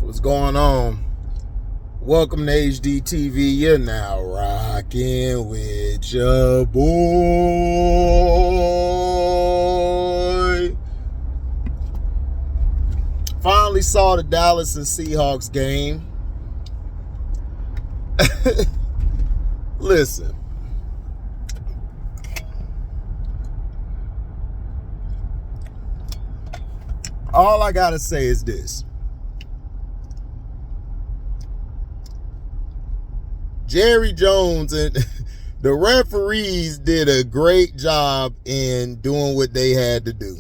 What's going on? Welcome to HDiiTV. You're now rocking with your boy. Finally saw the Dallas and Seahawks game. Listen. All I gotta say is this. Jerry Jones and the referees did a great job in doing what they had to do.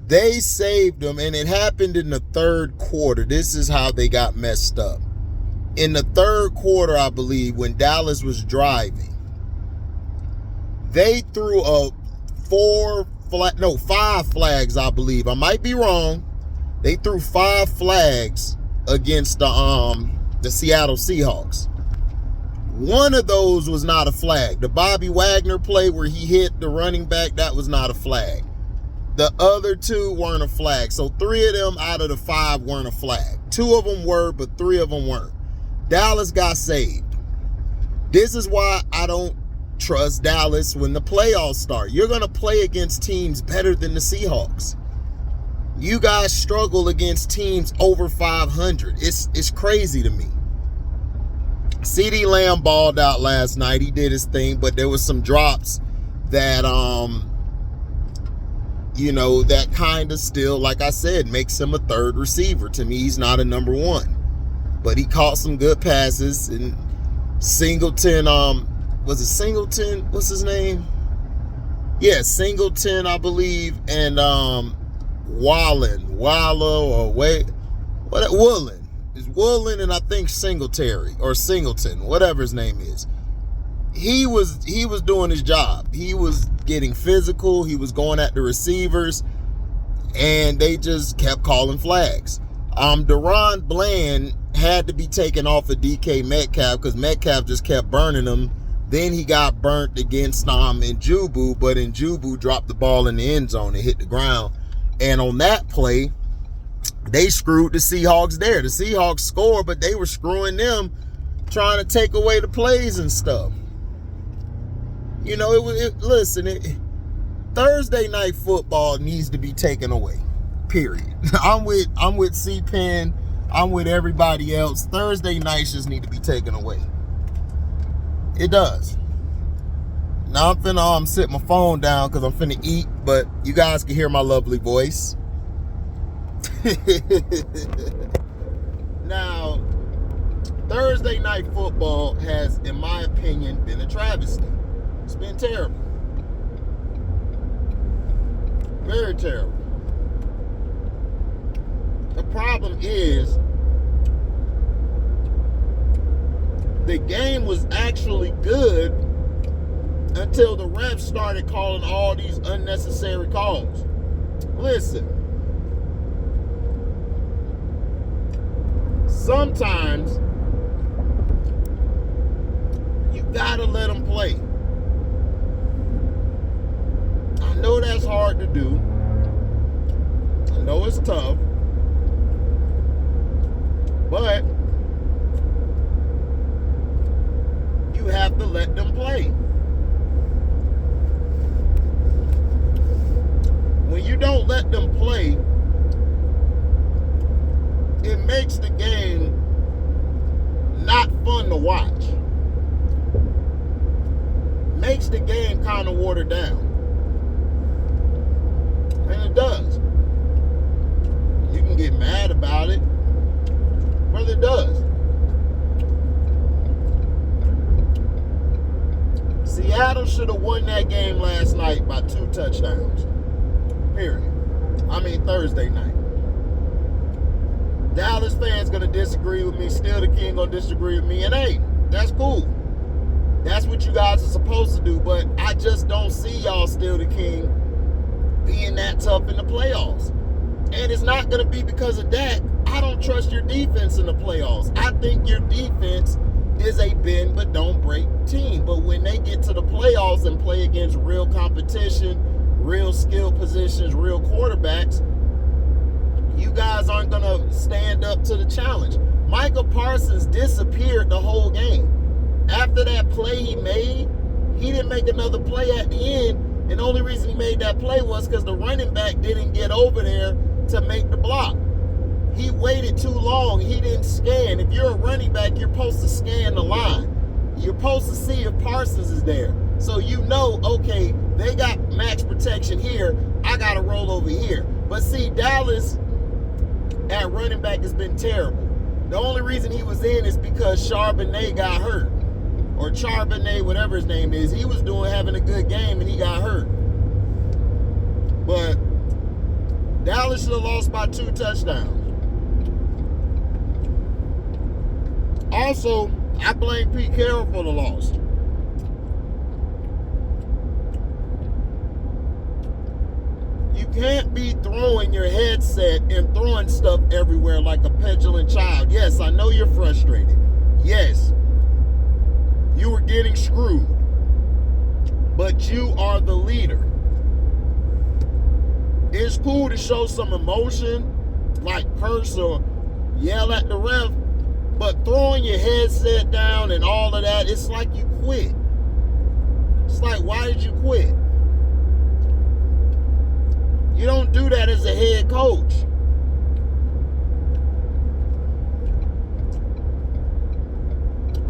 They saved them, and it happened in the third quarter. This is how they got messed up. In the third quarter, I believe, when Dallas was driving, they threw a 5 flags, I believe. I might be wrong. They threw 5 flags against the Seattle Seahawks. One of those was not a flag. The Bobby Wagner play where he hit the running back, that was not a flag. The other 2 weren't a flag. So 3 of them out of the 5 weren't a flag. 2 of them were, but 3 of them weren't. Dallas got saved. This is why I don't trust Dallas when the playoffs start. You're going to play against teams better than the Seahawks. You guys struggle against teams over 500. It's crazy to me. CeeDee Lamb balled out last night. He did his thing, but there was some drops that, that kind of still, like I said, makes him a third receiver. To me, he's not a number 1. But he caught some good passes. And Singleton, was it Singleton? What's his name? Yeah, Singleton, I believe, and Woolen. It's Woolen and I think Singletary or Singleton, whatever his name is. He was doing his job. He was getting physical. He was going at the receivers, and they just kept calling flags. Deron Bland had to be taken off of DK Metcalf because Metcalf just kept burning him. Then he got burnt against Njoku, but Njoku dropped the ball in the end zone and hit the ground. And on that play, they screwed the Seahawks there. The Seahawks scored, but they were screwing them, trying to take away the plays and stuff. Thursday night football needs to be taken away. Period. I'm with CPN. I'm with everybody else. Thursday nights just need to be taken away. It does. Now I'm finna sit my phone down because I'm finna eat, but you guys can hear my lovely voice. Now, Thursday night football has, in my opinion, been a travesty. It's been terrible. Very terrible. The problem is, the game was actually good until the refs started calling all these unnecessary calls. Listen, sometimes you gotta let them play. I know that's hard to do. I know it's tough. But you have to let them play. When you don't let them play, it makes the game not fun to watch. Makes the game kind of watered down. And it does. You can get mad about it, but it does. Seattle should have won that game last night by 2 touchdowns. Period. Thursday night. Dallas fans gonna disagree with me. Still the King gonna disagree with me. And hey, that's cool. That's what you guys are supposed to do. But I just don't see y'all Still the King being that tough in the playoffs. And it's not gonna be because of that. I don't trust your defense in the playoffs. I think your defense is a bend but don't break team. But when they get to the playoffs and play against real competition, real skill positions, real quarterbacks, you guys guys aren't going to stand up to the challenge. Micah Parsons disappeared the whole game. After that play he made, he didn't make another play at the end. And the only reason he made that play was because the running back didn't get over there to make the block. He waited too long. He didn't scan. If you're a running back, you're supposed to scan the line. You're supposed to see if Parsons is there. So you know, okay, they got max protection here. I got to roll over here. But see, Dallas at running back has been terrible. The only reason he was in is because Charbonnet got hurt. Or Charbonnet, whatever his name is. He was having a good game and he got hurt. But Dallas should have lost by 2 touchdowns. Also, I blame Pete Carroll for the loss. You can't be throwing your headset and throwing stuff everywhere like a petulant child. Yes, I know you're frustrated. Yes, you were getting screwed. But you are the leader. It's cool to show some emotion, like curse or yell at the ref, but throwing your headset down and all of that, it's like you quit. It's like, why did you quit? You don't do that as a head coach.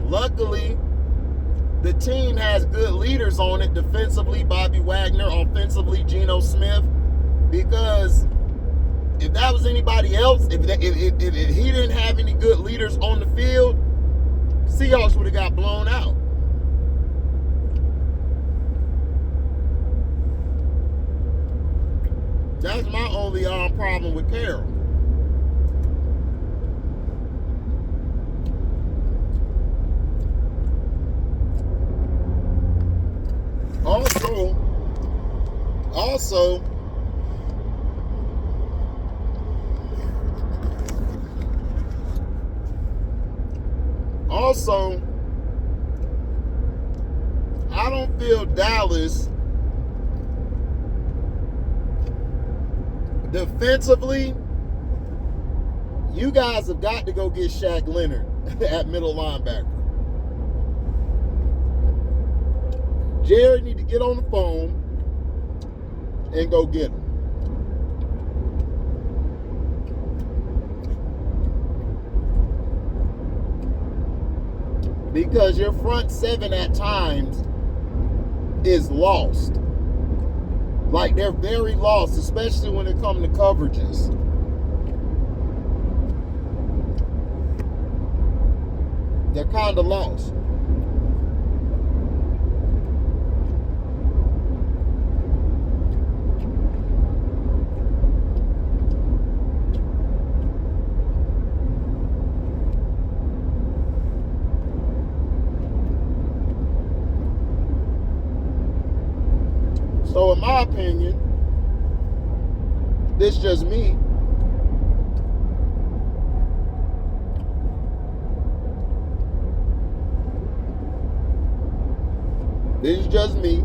Luckily, the team has good leaders on it. Defensively, Bobby Wagner. Offensively, Geno Smith. Because if that was anybody else, if he didn't have any good leaders on the field, Seahawks would have got blown out. That's my only problem with Carroll. Also, I don't feel Dallas defensively. You guys have got to go get Shaq Leonard at middle linebacker. Jerry need to get on the phone and go get him. Because your front seven at times is lost. Like, they're very lost, especially when it comes to coverages. They're kind of lost. So in my opinion, this is just me. This is just me.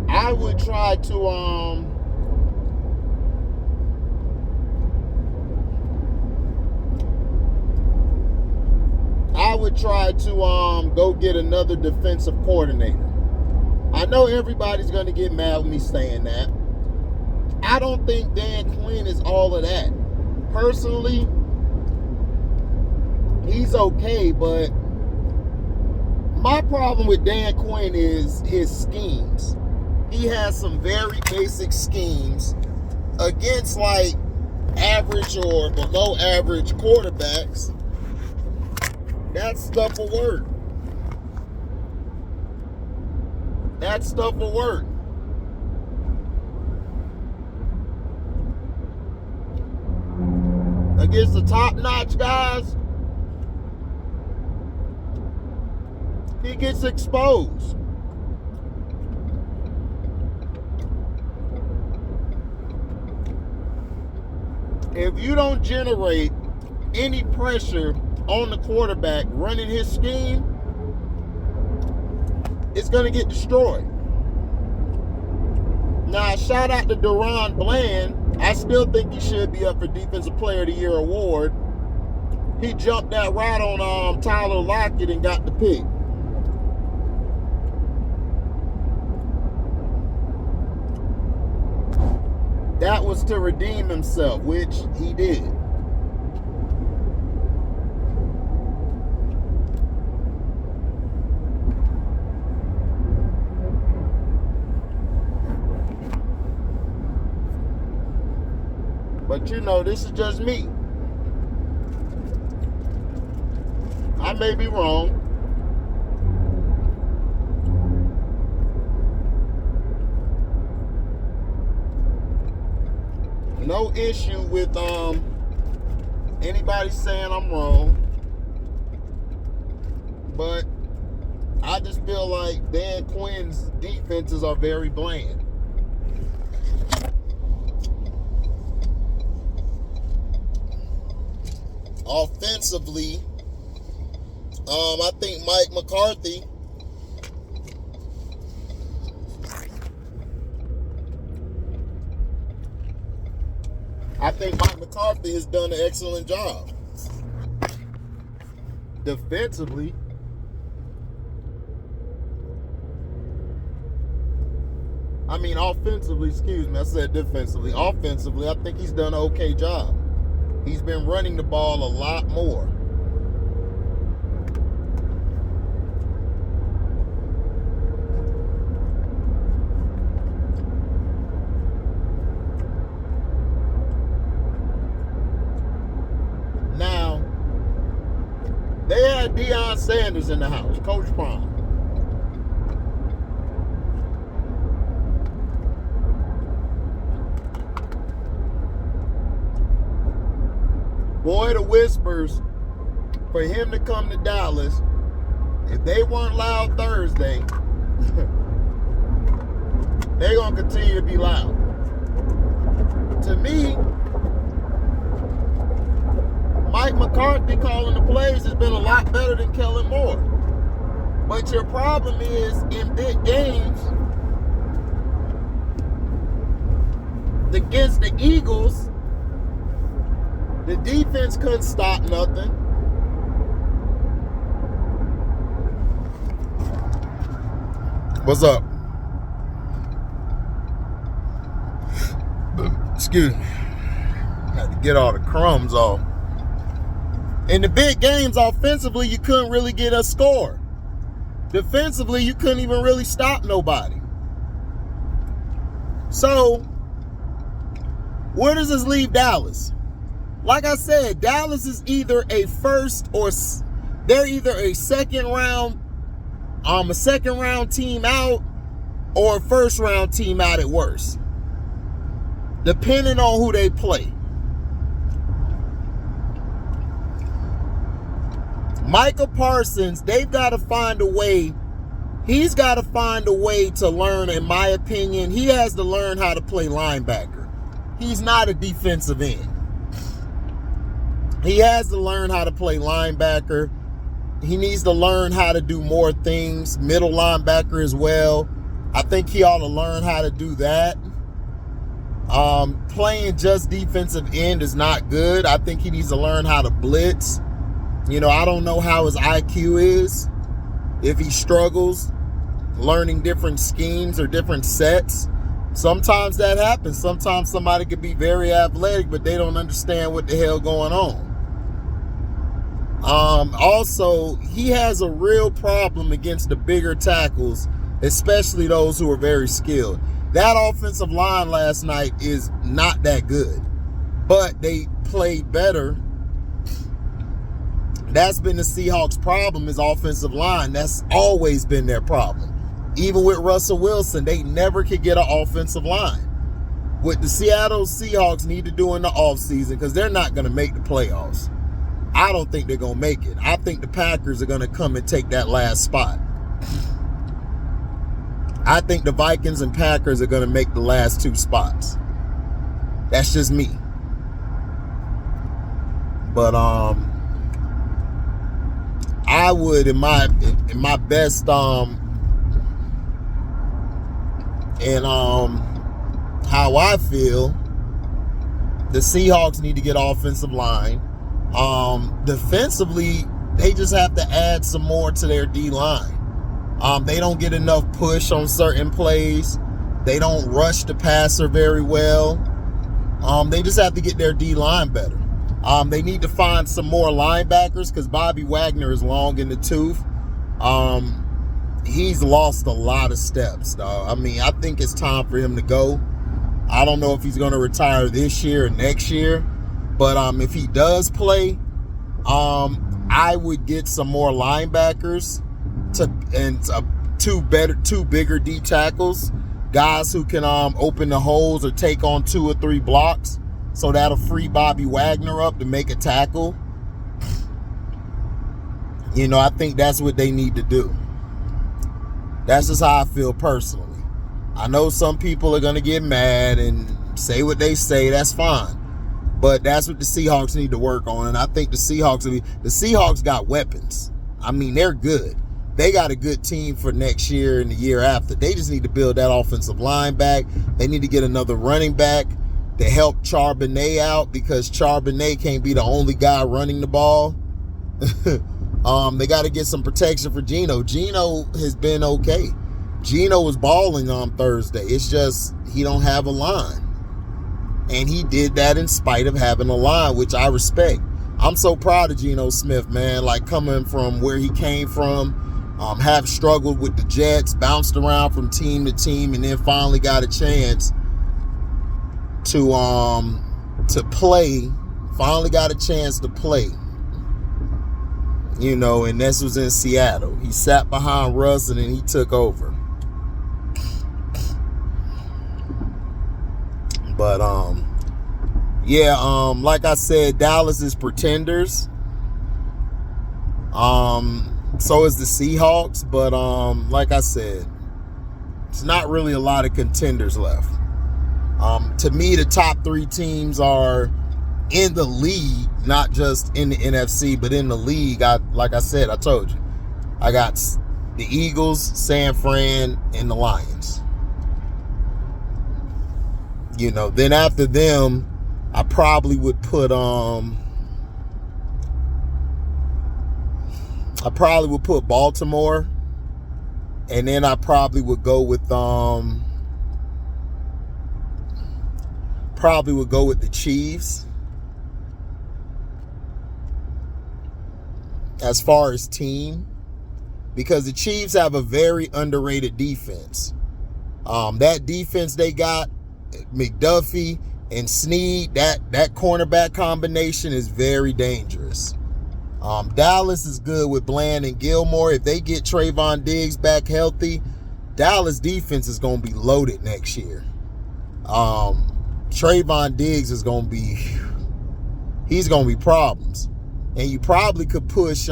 I would try to go get another defensive coordinator. I know everybody's going to get mad with me saying that. I don't think Dan Quinn is all of that. Personally, he's okay, but my problem with Dan Quinn is his schemes. He has some very basic schemes against like average or below average quarterbacks. That stuff will work. That stuff will work. Against the top-notch guys, he gets exposed. If you don't generate any pressure on the quarterback running his scheme, it's going to get destroyed. Now, shout out to Deron Bland. I still think he should be up for Defensive Player of the Year award. He jumped that route on Tyler Lockett and got the pick. That was to redeem himself, which he did. But you know, this is just me. I may be wrong. No issue with anybody saying I'm wrong. But I just feel like Dan Quinn's defenses are very bland. Offensively, I think Mike McCarthy has done an excellent job. Defensively, offensively, excuse me, I said defensively. Offensively, I think he's done an okay job. He's been running the ball a lot more. Now, they had Deion Sanders in the house, Coach Prime. Boy, the whispers for him to come to Dallas, if they weren't loud Thursday, they're going to continue to be loud. To me, Mike McCarthy calling the plays has been a lot better than Kellen Moore. But your problem is, in big games, against the Eagles, the defense couldn't stop nothing. What's up? Excuse me. Had to get all the crumbs off. In the big games, offensively, you couldn't really get a score. Defensively, you couldn't even really stop nobody. So, where does this leave Dallas? Like I said, Dallas is either a first or they're either a second round team out or a first round team out at worst, depending on who they play. Micah Parsons, they've got to find a way. He's got to find a way to learn, in my opinion. He has to learn how to play linebacker. He's not a defensive end. He has to learn how to play linebacker. He needs to learn how to do more things, middle linebacker as well. I think he ought to learn how to do that. Playing just defensive end is not good. I think he needs to learn how to blitz. You know, I don't know how his IQ is. If he struggles learning different schemes or different sets. Sometimes that happens. Sometimes somebody could be very athletic, but they don't understand what the hell going on. Also, he has a real problem against the bigger tackles, especially those who are very skilled. That offensive line last night is not that good, but they played better. That's been the Seahawks' problem, is offensive line. That's always been their problem. Even with Russell Wilson, they never could get an offensive line. What the Seattle Seahawks need to do in the offseason, because they're not going to make the playoffs. I don't think they're going to make it. I think the Packers are going to come and take that last spot. I think the Vikings and Packers are going to make the last two spots. That's just me. But I would, in my best And how I feel, the Seahawks need to get offensive line. Defensively, they just have to add some more to their D-line. They don't get enough push on certain plays. They don't rush the passer very well. They just have to get their D-line better. They need to find some more linebackers because Bobby Wagner is long in the tooth. He's lost a lot of steps, dog. I mean, I think it's time for him to go. I don't know if he's going to retire this year or next year, but if he does play, I would get some more linebackers two bigger D tackles, guys who can open the holes or take on 2 or 3 blocks. So that'll free Bobby Wagner up to make a tackle. You know, I think that's what they need to do. That's just how I feel personally. I know some people are going to get mad and say what they say. That's fine. But that's what the Seahawks need to work on. And I think the Seahawks got weapons. I mean, they're good. They got a good team for next year and the year after. They just need to build that offensive line back. They need to get another running back to help Charbonnet out because Charbonnet can't be the only guy running the ball. They got to get some protection for Geno. Geno has been okay. Geno was balling on Thursday. It's just he don't have a line. And he did that in spite of having a line, which I respect. I'm so proud of Geno Smith, man. Like coming from where he came from, have struggled with the Jets, bounced around from team to team, and then finally got a chance to play. Finally got a chance to play. You know, and this was in Seattle. He sat behind Russ and then he took over. But yeah, like I said, Dallas is pretenders. So is the Seahawks, but like I said, it's not really a lot of contenders left. To me, the top 3 teams are in the league, not just in the NFC, but in the league. Like I said, I told you, I got the Eagles, San Fran, and the Lions. You know, then after them, I probably would put Baltimore, and then I probably would go with the Chiefs. As far as team, because the Chiefs have a very underrated defense. That defense they got, McDuffie and Snead, that cornerback combination is very dangerous. Dallas is good with Bland and Gilmore. If they get Trayvon Diggs back healthy, Dallas defense is going to be loaded next year. Trayvon Diggs is going to be, he's going to be problems. And you probably could push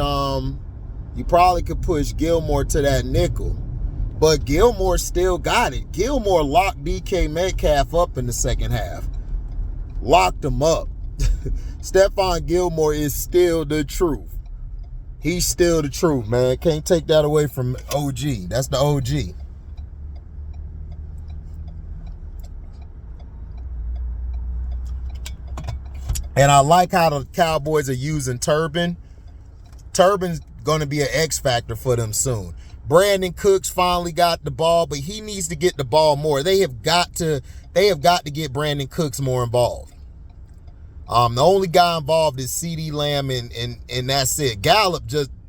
Gilmore to that nickel. But Gilmore still got it. Gilmore locked DK Metcalf up in the second half. Locked him up. Stephon Gilmore is still the truth. He's still the truth, man. Can't take that away from OG. That's the OG. And I like how the Cowboys are using Turbin. Turbin's going to be an X factor for them soon. Brandon Cooks finally got the ball, but he needs to get the ball more. They have got to get Brandon Cooks more involved. The only guy involved is CeeDee Lamb, and that's it. Gallup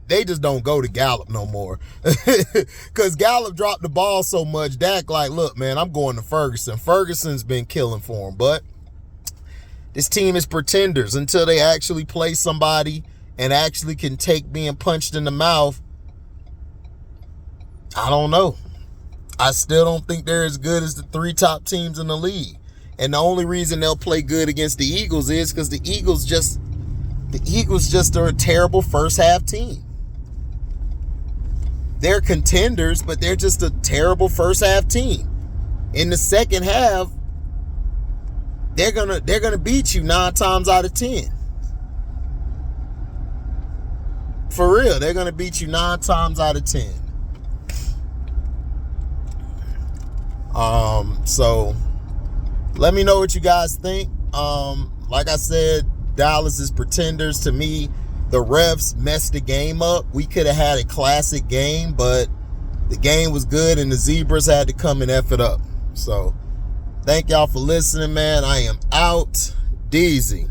they just don't go to Gallup no more. Because Gallup dropped the ball so much, Dak like, look, man, I'm going to Ferguson. Ferguson's been killing for him, but this team is pretenders until they actually play somebody and actually can take being punched in the mouth. I don't know. I still don't think they're as good as the 3 top teams in the league. And the only reason they'll play good against the Eagles is because the Eagles just are a terrible first half team. They're contenders, but they're just a terrible first half team. In the second half, they're gonna beat you 9 times out of 10. For real, they're gonna beat you 9 times out of 10. So let me know what you guys think. Like I said, Dallas is pretenders. To me, the refs messed the game up. We could have had a classic game, but the game was good and the Zebras had to come and F it up. So thank y'all for listening, man. I am out. Deezy.